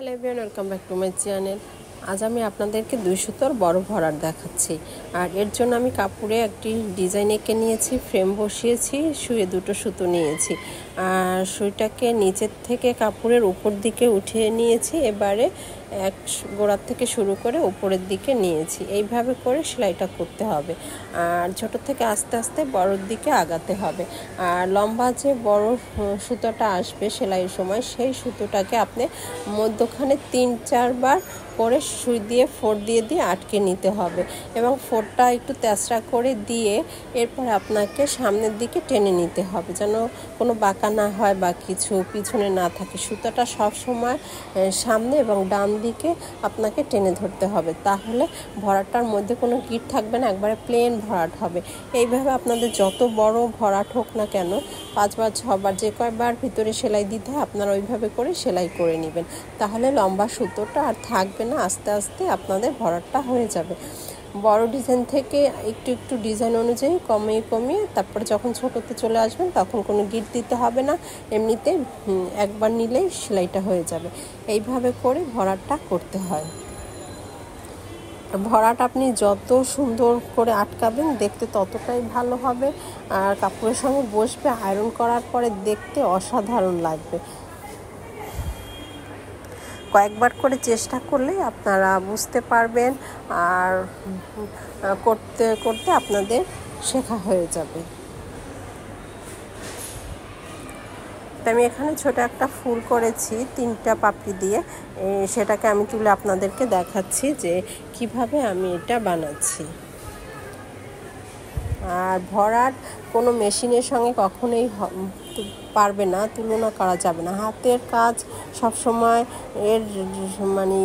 Hello everyone, welcome back to my channel. আজ আমি আপনাদেরকে 2 সুতোর বড় ভরাট দেখাচ্ছি। আর এর জন্য আমি কাপড়ে একটি ডিজাইন এঁকে নিয়েছি, ফ্রেম বসিয়েছি, সুইয়ে 2টো সুতো নিয়েছি। আর সুইটাকে নিচের থেকে কাপড়ের উপর দিকে উঠিয়ে নিয়েছি। এবারে এক গোড়ার থেকে শুরু করে উপরের দিকে নিয়েছি। এইভাবে করে সেলাইটা করতে হবে। আর ছোট থেকে আস্তে আস্তে বড়র দিকে আগাতে হবে। আর লম্বা যে বড় সুতোটা আসবে সেলাইয়ের সময়, সেই সুতোটাকে আপনি মধ্যখানে 3-4 বার করে সুই দিয়ে ফোড় দিয়ে আটকে নিতে হবে এবং ফোড়টা একটু তেঁচড়া করে দিয়ে এরপর আপনাকে সামনের দিকে টেনে নিতে হবে, যেন কোনো বাঁকা না হয় বা কিছু পিছনে না থাকে। সুতোটা সব সময় সামনে এবং ডান দিকে আপনাকে টেনে ধরতে হবে, তাহলে ভরাটার মধ্যে কোনো গিট থাকবে না, একবারে প্লেন ভরাট হবে। এইভাবে আপনাদের যত বড় ভরাট হোক না কেন, 5 বার 6 বার যে কয়বার ভিতরে সেলাই দিতে হয় আপনারা ওইভাবে করে সেলাই করে নেবেন, তাহলে লম্বা সুতোটা আর থাকবে না। আস্তে আস্তে আপনাদের ভরাটটা হয়ে যাবে। বড় ডিজাইন থেকে একটু একটু ডিজাইন অনুযায়ী কমিয়ে কমিয়ে তারপর যখন ছোটোতে চলে আসবেন তখন কোনো গিট দিতে হবে না, এমনিতে একবার নিলেই সেলাইটা হয়ে যাবে। এইভাবে করে ভরাটটা করতে হয়। ভরাট আপনি যত সুন্দর করে আটকাবেন দেখতে ততটাই ভালো হবে, আর কাপড়ের সঙ্গে বসবে। আয়রন করার পরে দেখতে অসাধারণ লাগবে। কয়েকবার করে চেষ্টা করলে আপনারা বুঝতে পারবেন, আর করতে করতে আপনাদের শেখা হয়ে যাবে। আমি এখানে ছোট একটা ফুল করেছি 3টা পাপড়ি দিয়ে, সেটাকে আমি তুলে আপনাদেরকে দেখাচ্ছি যে কিভাবে আমি এটা বানাচ্ছি। আর ভরাট কোনো মেশিনের সঙ্গে কখনোই পারবে না, তুলনা করা যাবে না। হাতের কাজ সবসময় এর মানে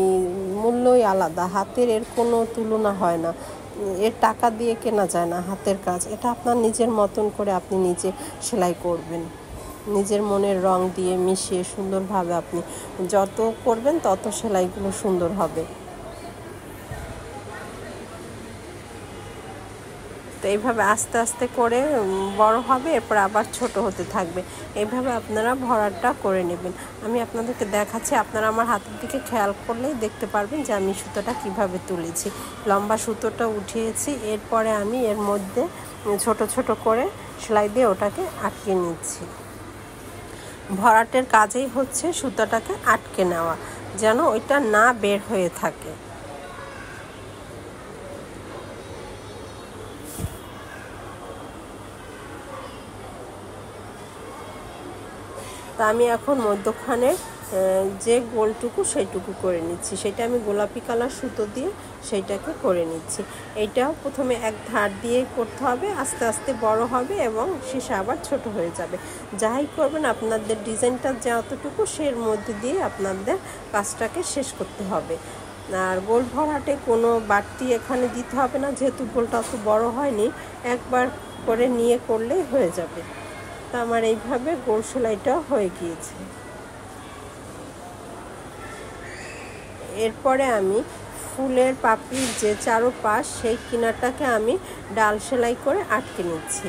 মূল্যই আলাদা। হাতের এর কোনো তুলনা হয় না, এর টাকা দিয়ে কেনা যায় না হাতের কাজ। এটা আপনার নিজের মতন করে আপনি নিজে সেলাই করবেন, নিজের মনের রং দিয়ে মিশিয়ে সুন্দরভাবে আপনি যত করবেন তত সেলাইগুলো সুন্দর হবে। তো এইভাবে আস্তে আস্তে করে বড় হবে, এরপর আবার ছোট হতে থাকবে। এইভাবে আপনারা ভরাটটা করে নেবেন। আমি আপনাদেরকে দেখাচ্ছি, আপনারা আমার হাতের দিকে খেয়াল করলেই দেখতে পারবেন যে আমি সুতোটা কিভাবে তুলেছি। লম্বা সুতোটা উঠিয়েছি, এরপরে আমি এর মধ্যে ছোট ছোট করে সেলাই দিয়ে ওটাকে আটকে নিচ্ছি। ভরাটের কাজেই হচ্ছে সুতোটাকে আটকে নেওয়া, যেন ওইটা না বের হয়ে থাকে। তা আমি এখন মধ্যখানে যে গোলটুকু সেইটুকু করে নিচ্ছি। সেটা আমি গোলাপি কালার সুতো দিয়ে সেইটাকে করে নিচ্ছি। এইটাও প্রথমে এক ধার দিয়ে করতে হবে, আস্তে আস্তে বড় হবে এবং শেষে আবার ছোট হয়ে যাবে। যাই করবেন আপনাদের ডিজাইনটা যতটুকু সের মধ্যে দিয়ে আপনাদের কাজটাকে শেষ করতে হবে। আর গোল ভরাটে কোনো বাড়তি এখানে দিতে হবে না, যেহেতু গোলটা অত বড় হয়নি, একবার করে নিয়ে করলেই হয়ে যাবে। তা আমার এইভাবে গোল সেলাইটাও হয়ে গিয়েছে। এরপরে আমি ফুলের পাপড়ির যে চারোপাশ সেই কিনারটাকে আমি ডাল সেলাই করে আটকে নিচ্ছি,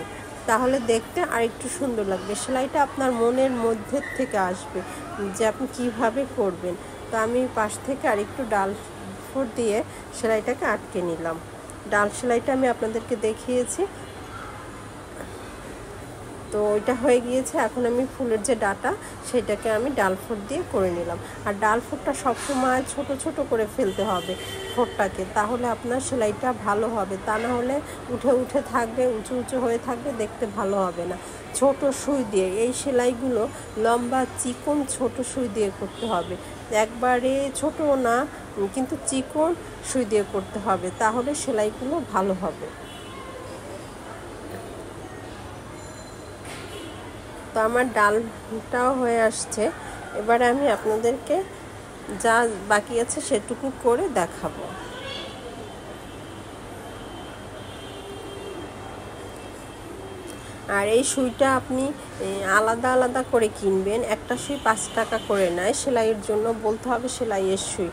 তাহলে দেখতে আর একটু সুন্দর লাগবে। সেলাইটা আপনার মনের মধ্যে থেকে আসবে যে আপনি কিভাবে করবেন। তো আমি পাশ থেকে আর একটু ডাল ফুট দিয়ে সেলাইটাকে আটকে নিলাম। ডাল সেলাইটা আমি আপনাদেরকে দেখিয়েছি। তো ওইটা হয়ে গিয়েছে। এখন আমি ফুলের যে ডাটা সেটাকে আমি ডাল ফোট দিয়ে করে নিলাম। আর ডাল ফোটটা সবসময় ছোট ছোট করে ফেলতে হবে ফোটটাকে, তাহলে আপনার সেলাইটা ভালো হবে। তা না হলে উঠে উঠে থাকবে, উঁচু উঁচু হয়ে থাকবে, দেখতে ভালো হবে না। ছোট সুই দিয়ে এই সেলাইগুলো লম্বা চিকন ছোট সুই দিয়ে করতে হবে, একবারে ছোট না, কিন্তু চিকন সুই দিয়ে করতে হবে, তাহলে সেলাইগুলো ভালো হবে। তো আমার ডালটাও হয়ে আসছে। এবারে আমি আপনাদেরকে যা বাকি আছে সেটুকু করে দেখাবো। আর এই সুইটা আপনি আলাদা আলাদা করে কিনবেন। একটা সুই 5 টাকা করে নেয় সেলাইয়ের জন্য, বলতে হবে সেলাইয়ের সুই,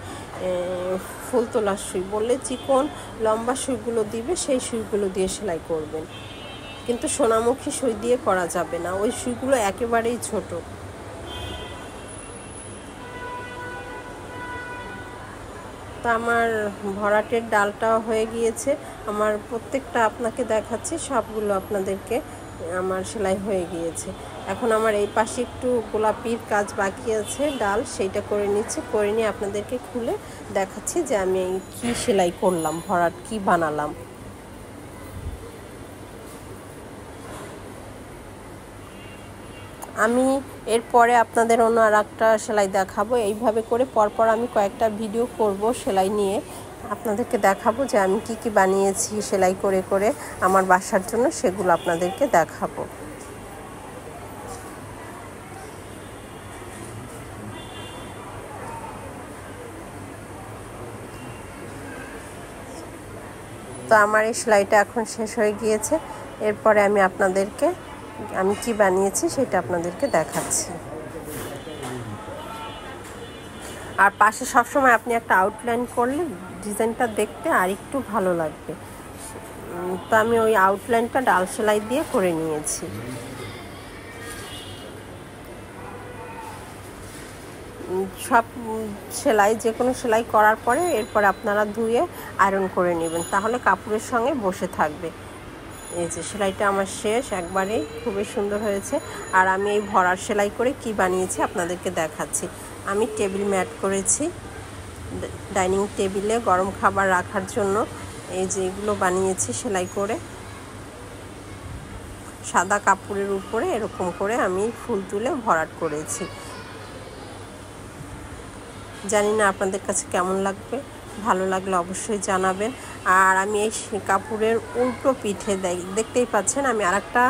ফুল তোলার সুই বললে চিকন লম্বা সুইগুলো দিবে, সেই সুইগুলো দিয়ে সেলাই করবেন। কিন্তু সোনামুখী সুই দিয়ে করা যাবে না, ওই সুইগুলো একেবারেই ছোট। তো আমার ভরাটের ডালটাও হয়ে গিয়েছে। আমার প্রত্যেকটা আপনাকে দেখাচ্ছি, সবগুলো আপনাদেরকে আমার সেলাই হয়ে গিয়েছে। এখন আমার এই পাশে একটু গোলাপির কাজ বাকি আছে, ডাল, সেইটা করে নিচ্ছি। করে নিয়ে আপনাদেরকে খুলে দেখাচ্ছি যে আমি কি সেলাই করলাম, ভরাট কি বানালাম। আমি এরপরে আপনাদের অন্য আর একটা সেলাই দেখাবো। এইভাবে করে পরপর আমি কয়েকটা ভিডিও করব সেলাই নিয়ে, আপনাদেরকে দেখাবো যে আমি কি কি বানিয়েছি সেলাই করে করে আমার বাসার জন্য, সেগুলো আপনাদেরকে দেখাবো। তো আমার এই সেলাইটা এখন শেষ হয়ে গিয়েছে। এরপরে আমি আপনাদেরকে আমি কি বানিয়েছি সেটা আপনাদেরকে দেখাচ্ছি। আর পাশে সবসময় আপনি একটা আউটলাইন করলে ডিজাইনটা দেখতে আর একটু ভালো লাগবে। তো আমি ওই আউটলাইনটা ডাল সেলাই দিয়ে করে নিয়েছি। সব সেলাই, যে কোনো সেলাই করার পরে এরপর আপনারা ধুয়ে আয়রন করে নেবেন, তাহলে কাপড়ের সঙ্গে বসে থাকবে। এই যে সেলাইটা আমার শেষ, একবারেই খুবই সুন্দর হয়েছে। আর আমি এই ভরার সেলাই করে কি বানিয়েছি আপনাদেরকে দেখাচ্ছি। আমি টেবিল ম্যাট করেছি ডাইনিং টেবিলে গরম খাবার রাখার জন্য। এই যে এগুলো বানিয়েছি সেলাই করে, সাদা কাপড়ের উপরে এরকম করে আমি ফুল তুলে ভরাট করেছি। জানি না আপনাদের কাছে কেমন লাগবে, ভালো লাগলে অবশ্যই জানাবেন। আর আমি এই কাপড়ের উল্টো পিঠে দেখতেই পাচ্ছেন, আমি আরেকটা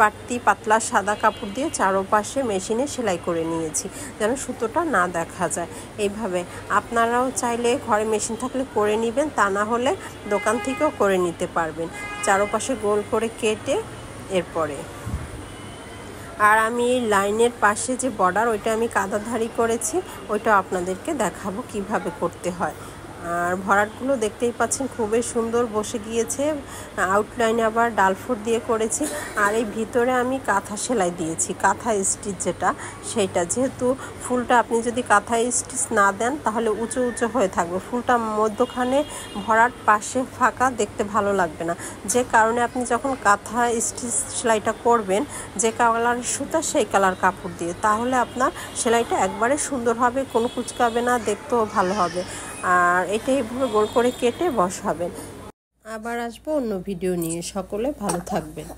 বাড়তি পাতলা সাদা কাপড় দিয়ে চারপাশে মেশিনে সেলাই করে নিয়েছি, যেন সুতোটা না দেখা যায়। এইভাবে আপনারাও চাইলে ঘরে মেশিন থাকলে করে নেবেন, তা না হলে দোকান থেকেও করে নিতে পারবেন, চারপাশে গোল করে কেটে। এরপরে আর আমি লাইনের পাশে যে বর্ডার, ওইটা আমি কাঁদাধারি করেছি, ওইটা আপনাদেরকে দেখাবো কিভাবে করতে হয়। আর ভরাটগুলো দেখতেই পাচ্ছেন খুবই সুন্দর বসে গিয়েছে। আউটলাইনে আবার ডালফোর দিয়ে করেছি। আর এই ভিতরে আমি কাঁথা সেলাই দিয়েছি, কাঁথা স্টিচ যেটা, সেইটা। যেহেতু ফুলটা আপনি যদি কাঁথা স্টিচ না দেন তাহলে উঁচু উঁচু হয়ে থাকবে, ফুলটা মধ্যখানে ভরাট, পাশে ফাঁকা, দেখতে ভালো লাগবে না। যে কারণে আপনি যখন কাঁথা স্টিচ সেলাইটা করবেন, যে কালারের সুতা সেই কালার কাপড় দিয়ে, তাহলে আপনার সেলাইটা একবারে সুন্দর হবে, কোনো কুচকাবে না, দেখতেও ভালো হবে। আর এটা এইভাবে গোল করে কেটে বসাবেন। আবার আসবো অন্য ভিডিও নিয়ে। সকলে ভালো থাকবেন।